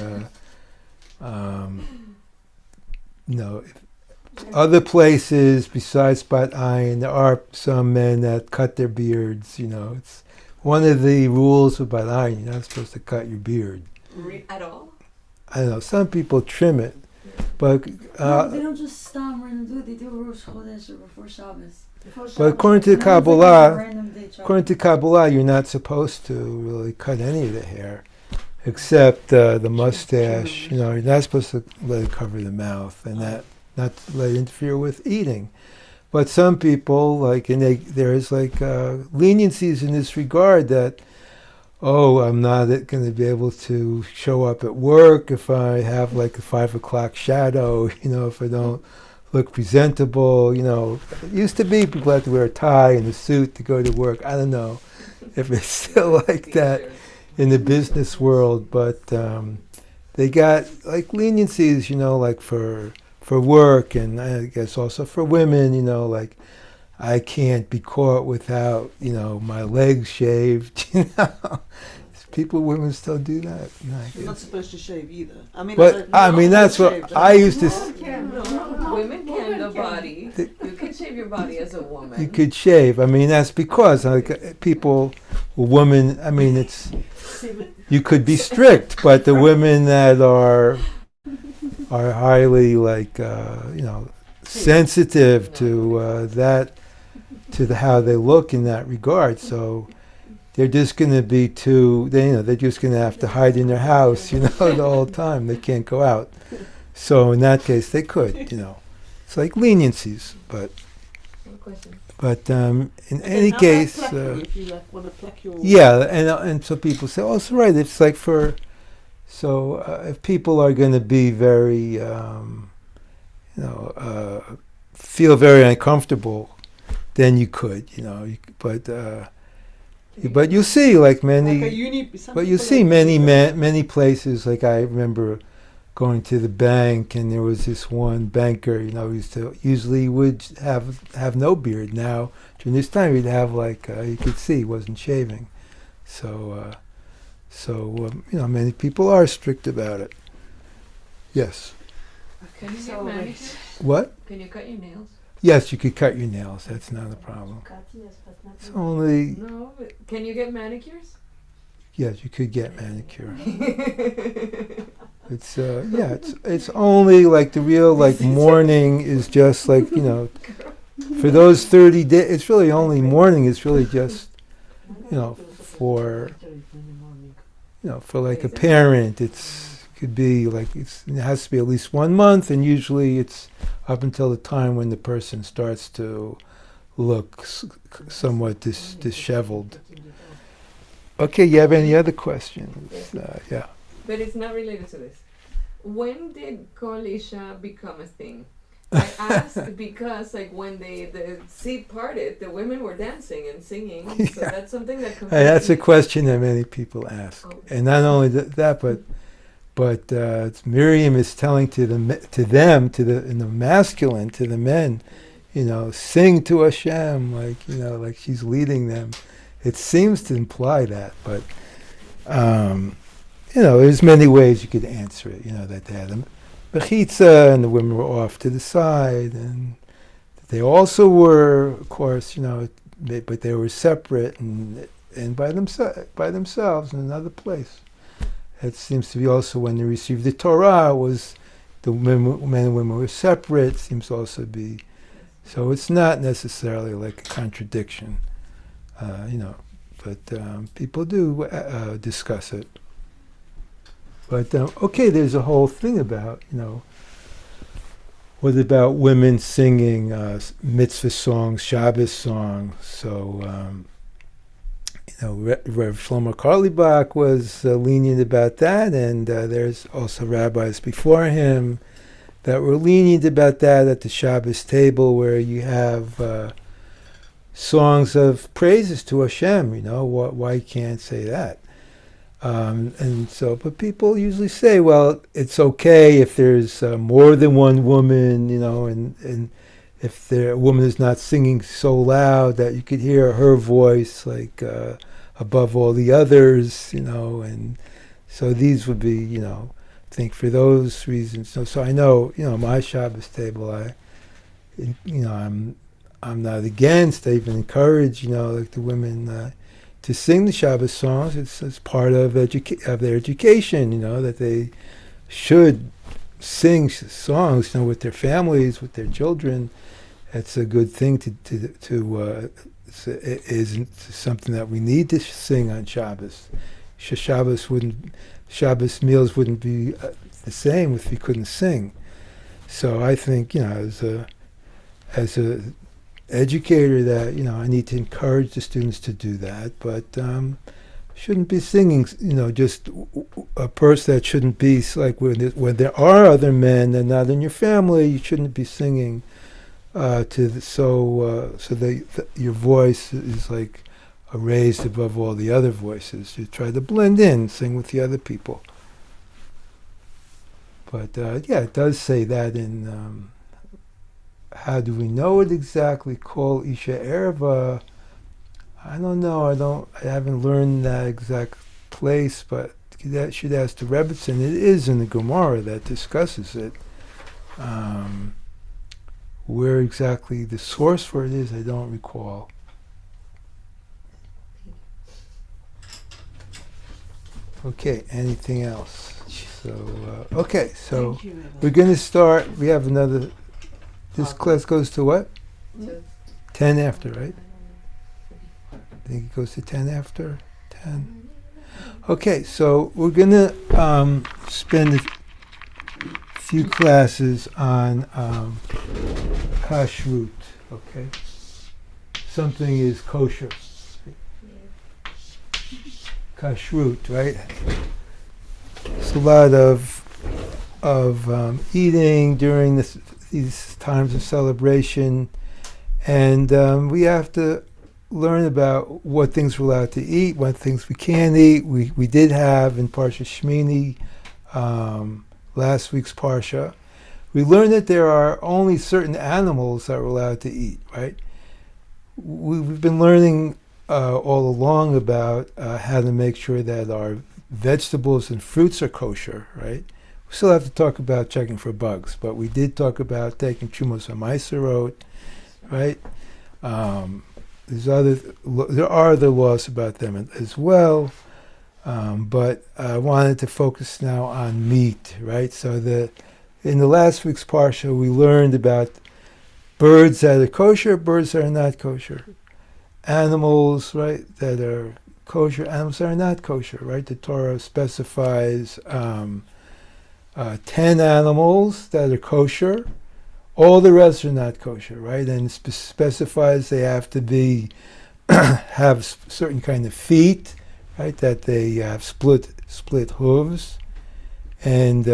Speaker 1: other places besides Bat Ayin, there are some men that cut their beards. It's one of the rules of Bat Ayin. You're not supposed to cut your beard.
Speaker 3: At all?
Speaker 1: I don't know. Some people trim it, but
Speaker 2: No, they don't just stop and do it. They do a Rosh Chodesh or before Shabbos.
Speaker 1: but according to Kabbalah, you're not supposed to really cut any of the hair, except the mustache. You're not supposed to let it cover the mouth, and that not let it interfere with eating. But some people there's leniencies in this regard that, I'm not going to be able to show up at work if I have like a 5 o'clock shadow, if I don't look presentable, It used to be people had to wear a tie and a suit to go to work. I don't know if it's still like that in the business world, but they got like leniencies, like for work, and I guess also for women, like I can't be caught without, my legs shaved, women still do that.
Speaker 5: You're not supposed to shave either.
Speaker 1: But that's what I used to.
Speaker 3: Women can the body. You can shave your body as a woman.
Speaker 1: You could shave. That's because women. It's you could be strict, but the women that are highly sensitive to how they look in that regard. So they're just going to be they're just going to have to hide in their house, the whole time. They can't go out. So in that case, they could, It's like leniencies, but.
Speaker 3: No question.
Speaker 1: But in any case,
Speaker 5: if you want to pluck your
Speaker 1: and so people say, it's right. It's like if people are going to be very, feel very uncomfortable, then you could, but you see many places. Like I remember going to the bank, and there was this one banker, usually would have no beard. Now during this time he'd have you could see he wasn't shaving. So many people are strict about it. Yes.
Speaker 3: Can you get manicures?
Speaker 1: What?
Speaker 3: Can you cut your nails?
Speaker 1: Yes, you could cut your nails. That's not a problem. It's only.
Speaker 3: No, but can you get manicures?
Speaker 1: Yes, you could get manicure. It's it's only the real morning is just for those 30 days. It's really only morning. It's really just for a parent. Could be it has to be at least 1 month, and usually it's up until the time when the person starts to look somewhat disheveled. Okay, you have any other questions? Yeah.
Speaker 3: But it's not related to this. When did Kol Isha become a thing? I asked because when the sea parted, the women were dancing and singing. Yeah. So that's something that.
Speaker 1: That's a question that many people ask, and not only that, but Miriam is telling in the masculine, to the men, sing to Hashem, like she's leading them. It seems to imply that, but there's many ways you could answer it. That they had a mechitza and the women were off to the side, and they also were, of course, but they were separate and by themselves in another place. It seems to be also when they received the Torah, was the men and women were separate. Seems to also be, so it's not necessarily like a contradiction, but people do discuss it. But there's a whole thing about what about women singing mitzvah songs, Shabbos songs? So Rev Shlomo Karlibach was lenient about that, and there's also rabbis before him that were lenient about that at the Shabbos table, where you have songs of praises to Hashem. Why can't say that? And so, but people usually say, well, it's okay if there's more than one woman, and if a woman is not singing so loud that you could hear her voice above all the others, and so these would be, I think for those reasons. So I know, my Shabbos table, I'm not against. I even encourage, the women to sing the Shabbos songs. It's part of their education, that they should sing songs, with their families, with their children. It's a good thing to it isn't something that we need to sing on Shabbos. Shabbos meals wouldn't be the same if we couldn't sing. So I think, as a educator, that I need to encourage the students to do that, but shouldn't be singing. Just a person that shouldn't be like when there are other men that are not in your family. You shouldn't be singing so that your voice is raised above all the other voices. You try to blend in, sing with the other people. But it does say that in. How do we know it exactly? Kol Isha Erva. I don't know. I haven't learned that exact place, but that should ask the Rebbitzin. It is in the Gemara that discusses it. Where exactly the source for it is, I don't recall. Okay, anything else? So, so we're going to start. We have another. This class goes to what? 10 after, right? I think it goes to 10 after? 10. Okay, so we're going to spend a few classes on kashrut, okay? Something is kosher. Kashrut, right? It's a lot of eating during these times of celebration, and we have to learn about what things we're allowed to eat, what things we can't eat. We did have in Parsha Shmini, last week's Parsha, we learned that there are only certain animals that we're allowed to eat, right? We've been learning all along about how to make sure that our vegetables and fruits are kosher, right? We still have to talk about checking for bugs, but we did talk about taking Trumos HaMaiserot, right? There are other laws about them as well, but I wanted to focus now on meat, right? So in the last week's Parsha, we learned about birds that are kosher, birds that are not kosher. Animals, right, that are kosher, animals that are not kosher, right? The Torah specifies 10 animals that are kosher. All the rest are not kosher, right? And specifies they have to have certain kind of feet, right? That they have split hooves, and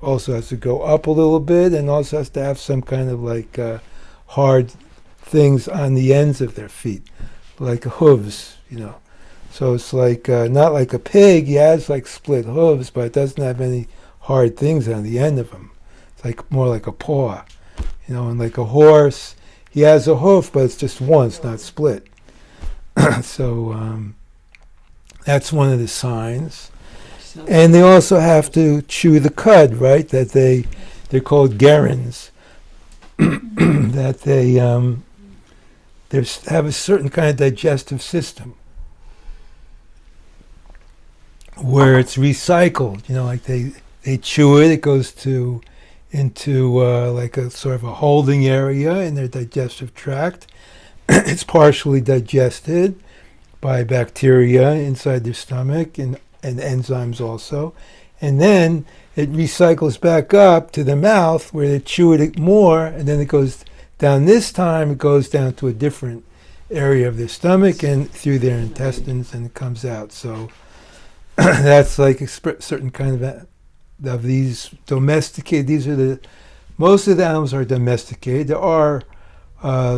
Speaker 1: also has to go up a little bit, and also has to have some kind of hard things on the ends of their feet, like hooves, So it's not like a pig. He has split hooves, but it doesn't have any hard things on the end of them. It's more like a paw, and like a horse, he has a hoof, but it's just one, it's not split. So that's one of the signs. And they also have to chew the cud, right? That they're called gerins. That they have a certain kind of digestive system where it's recycled. They chew it. It goes into a sort of a holding area in their digestive tract. It's partially digested by bacteria inside their stomach and enzymes also. And then it recycles back up to the mouth where they chew it more, and then it goes down. This time it goes down to a different area of their stomach and through their intestines, and it comes out. So that's like a certain kind of these domesticated. These are most of the animals are domesticated. There are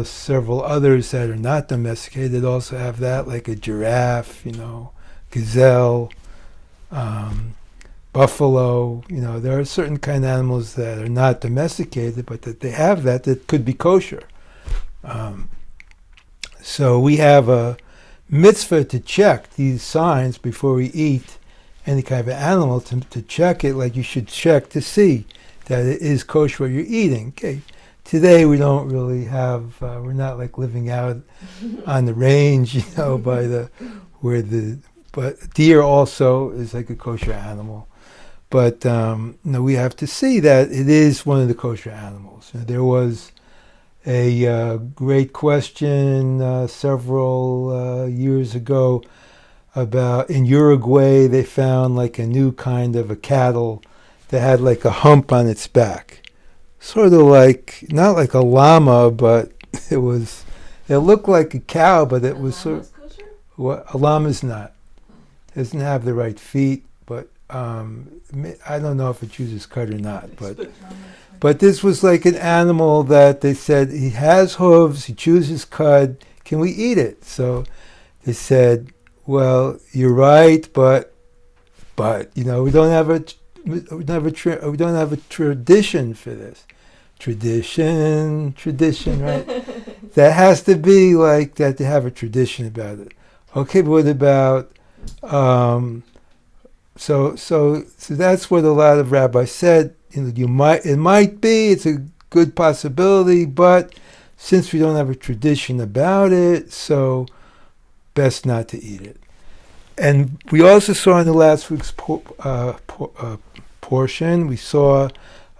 Speaker 1: several others that are not domesticated that also have that, like a giraffe, gazelle, buffalo. There are certain kind of animals that are not domesticated, but that they have that could be kosher. So we have a mitzvah to check these signs before we eat any kind of animal, to check it like you should check to see that it is kosher what you're eating. Okay. Today we don't really have, we're not like living out on the range, but deer also is like a kosher animal. But we have to see that it is one of the kosher animals. There was a great question several years ago about, in Uruguay, they found like a new kind of a cattle that had like a hump on its back. Sort of like, not like a llama, but it looked like a cow, but it was sort of, what, a llama's not. It doesn't have the right feet, but I don't know if it chooses cud or not. But this was like an animal that they said, he has hooves, he chooses cud, can we eat it? So they said, well, you're right, but we don't have a tradition for this. Tradition, right? That has to be like that, to have a tradition about it. Okay, but what about so that's what a lot of rabbis said. It's a good possibility, but since we don't have a tradition about it, so best not to eat it. And we also saw in the last week's portion, we saw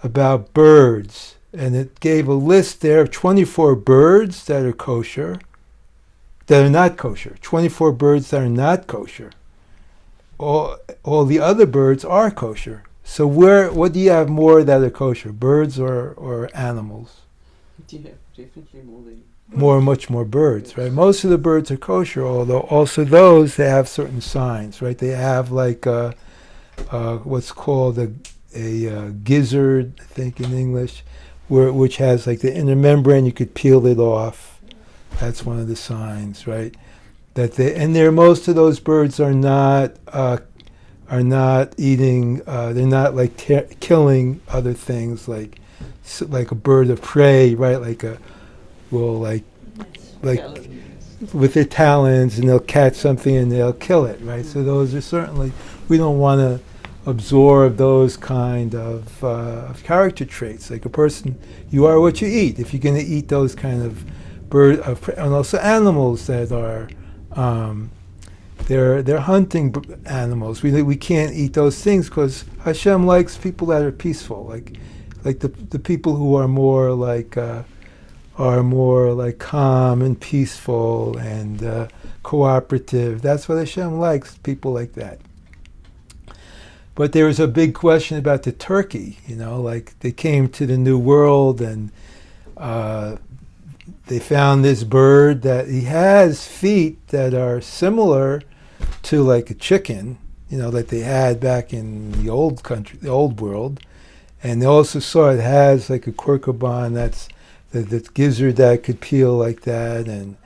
Speaker 1: about birds. And it gave a list there of 24 birds that are kosher, that are not kosher. 24 birds that are not kosher. All the other birds are kosher. So what do you have more that are kosher, birds or animals?
Speaker 5: Yeah, definitely
Speaker 1: Much more birds, right? Most of the birds are kosher, although also those, they have certain signs, right? They have like what's called a gizzard, I think in English, which has like the inner membrane, you could peel it off. That's one of the signs, right? Most of those birds are not eating. They're not like killing other things like a bird of prey, right? Like with their talons, and they'll catch something and they'll kill it, right? So those are certainly, we don't want to absorb those kind of character traits. Like a person, you are what you eat. If you're going to eat those kind of and also animals that are they're hunting animals. We can't eat those things because Hashem likes people that are peaceful, like the people who are more like calm and peaceful and cooperative. That's what Hashem likes, people like that. But there was a big question about the turkey, like they came to the New World and they found this bird that he has feet that are similar to like a chicken, that they had back in the old country, the old world. And they also saw it has like a quercubon, that's the gizzard that could peel like that, and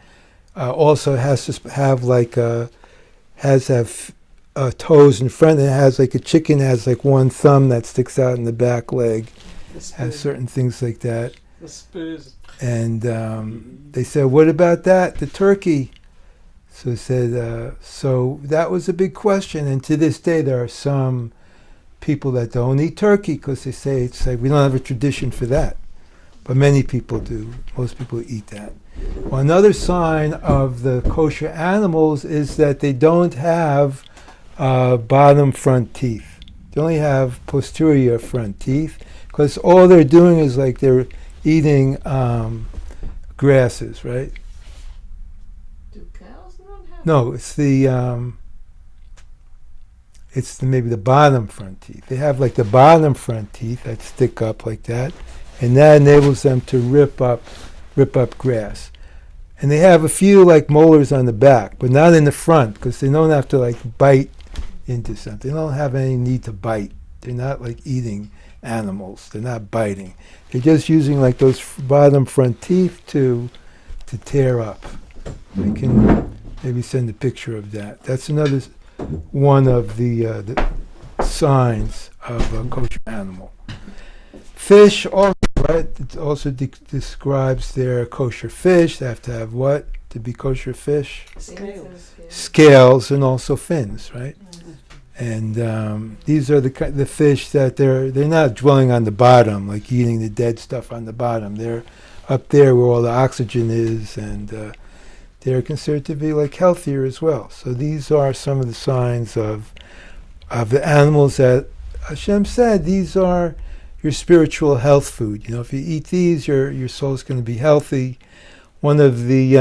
Speaker 1: also has to have toes in front. It has like a chicken has like one thumb that sticks out in the back leg, has certain things like that.
Speaker 5: The spurs.
Speaker 1: And they said, what about that, the turkey? So they said, so that was a big question. And to this day, there are some people that don't eat turkey because they say it's like we don't have a tradition for that. But many people do. Most people eat that. Well, another sign of the kosher animals is that they don't have bottom front teeth. They only have posterior front teeth because all they're doing is like they're eating grasses, right?
Speaker 3: Do cows not have?
Speaker 1: No, it's maybe the bottom front teeth. They have like the bottom front teeth that stick up like that, and that enables them to rip up grass. And they have a few like molars on the back, but not in the front, because they don't have to like bite into something. They don't have any need to bite. They're not like eating animals. They're not biting. They're just using like those bottom front teeth to tear up. We can maybe send a picture of that. That's another one of the signs of a kosher animal. Fish also, right? It also describes their kosher fish. They have to have what to be kosher fish?
Speaker 5: Scales.
Speaker 1: Scales and also fins, right? And these are the fish that they're not dwelling on the bottom, like eating the dead stuff on the bottom. They're up there where all the oxygen is, and they're considered to be like healthier as well. So these are some of the signs of the animals that Hashem said these are your spiritual health food. You know, if you eat these, your soul's going to be healthy. One of the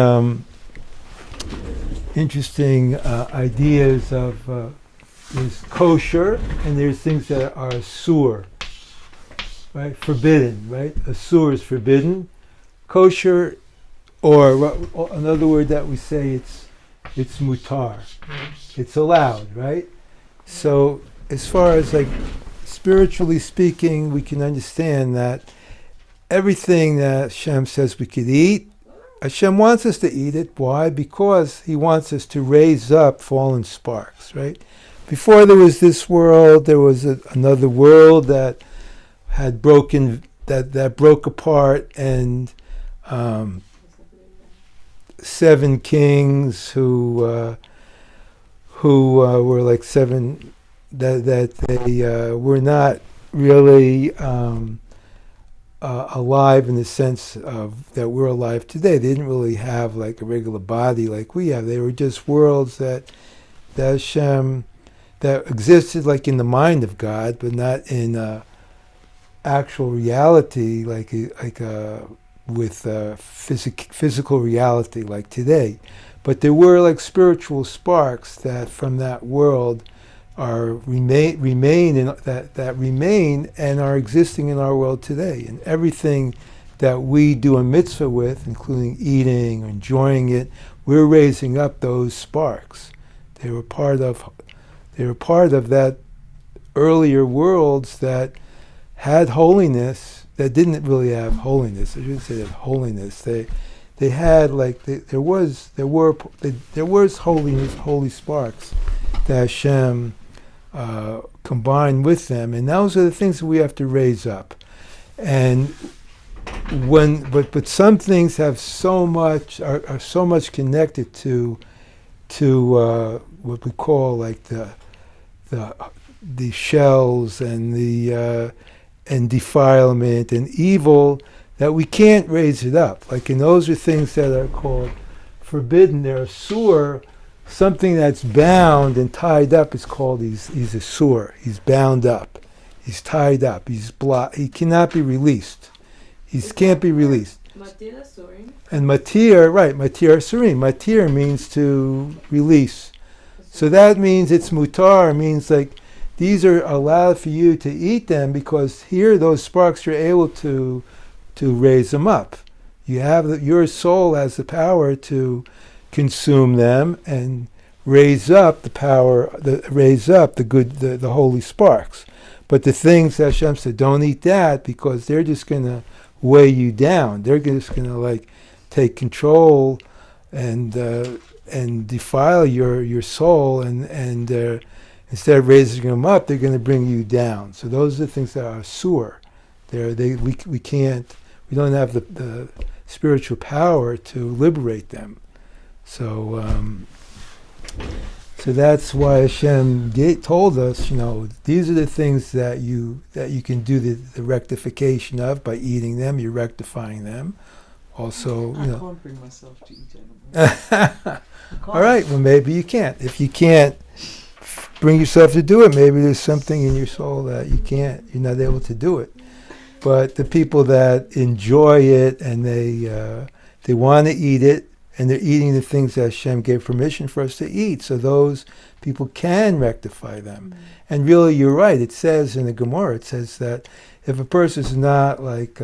Speaker 1: interesting ideas of is kosher, and there's things that are asur, right? Forbidden, right? Asur is forbidden. Kosher, or another word that we say, it's mutar. It's allowed, right? So as far as like spiritually speaking, we can understand that everything that Hashem says we could eat, Hashem wants us to eat it. Why? Because He wants us to raise up fallen sparks, right? Before there was this world, there was another world that had broken, that broke apart, and 7 kings who were like 7 that they were not really alive in the sense of that we're alive today. They didn't really have like a regular body like we have. They were just worlds that Hashem, that existed like in the mind of God, but not in actual reality, with physical reality like today. But there were like spiritual sparks that from that world remain and are existing in our world today. And everything that we do a mitzvah with, including eating or enjoying it, we're raising up those sparks. They were part of that earlier worlds that had holiness, that didn't really have holiness. I shouldn't say they have holiness. They had like there was holiness, holy sparks that Hashem combined with them, and those are the things that we have to raise up. And but some things have so much are so much connected to what we call like the shells and the and defilement and evil, that we can't raise it up. Like, and those are things that are called forbidden. They're asur. Something that's bound and tied up is called he's asur. He's bound up. He's tied up. He's blocked. He cannot be released. He can't be released.
Speaker 3: Matir asurim.
Speaker 1: And matir, right? Matir asurim. Matir means to release. So that means it's mutar. Means like these are allowed for you to eat them because here those sparks you're able to raise them up. You have your soul has the power to consume them and raise up the power, raise up the good, the holy sparks. But the things that Hashem said, don't eat that because they're just going to weigh you down. They're just going to like take control and defile your soul and instead of raising them up, they're going to bring you down. So those are the things that are asur. We don't have the spiritual power to liberate them. So that's why Hashem told us, these are the things that you can do the rectification of by eating them. You're rectifying them. Also,
Speaker 5: I can't bring myself to eat animals.
Speaker 1: All right, well maybe you can't. If you can't bring yourself to do it, maybe there's something in your soul that you're not able to do it. But the people that enjoy it and they want to eat it, and they're eating the things that Hashem gave permission for us to eat, so those people can rectify them. Mm-hmm. And really, you're right. It says in the Gemara, it says that if a person is not like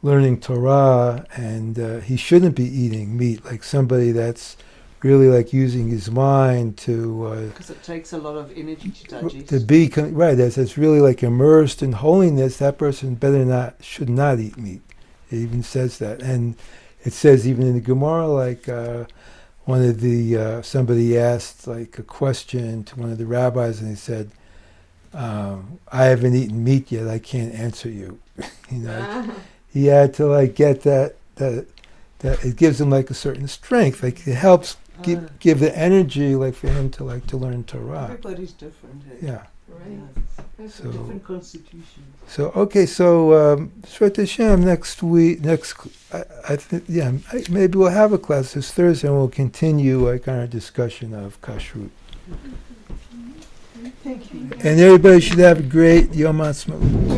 Speaker 1: learning Torah, and he shouldn't be eating meat, like somebody that's really like using his mind to
Speaker 5: Because it takes a lot of energy to digest.
Speaker 1: right, that's really like immersed in holiness. That person should not eat meat. It even says that, and it says even in the Gemara, like one of the somebody asked like a question to one of the rabbis, and he said, "I haven't eaten meat yet. I can't answer you." You know, he had to like get that it gives him like a certain strength. Like it helps give the energy like for him to learn Torah.
Speaker 5: Everybody's different. Hey?
Speaker 1: Yeah.
Speaker 3: Right.
Speaker 1: So
Speaker 5: Different constitutions.
Speaker 1: so okay. So Shvat Hashem I think maybe we'll have a class this Thursday and we'll continue like on our discussion of kashrut.
Speaker 5: Thank you.
Speaker 1: And everybody should have a great Yom Ha'atzmaut.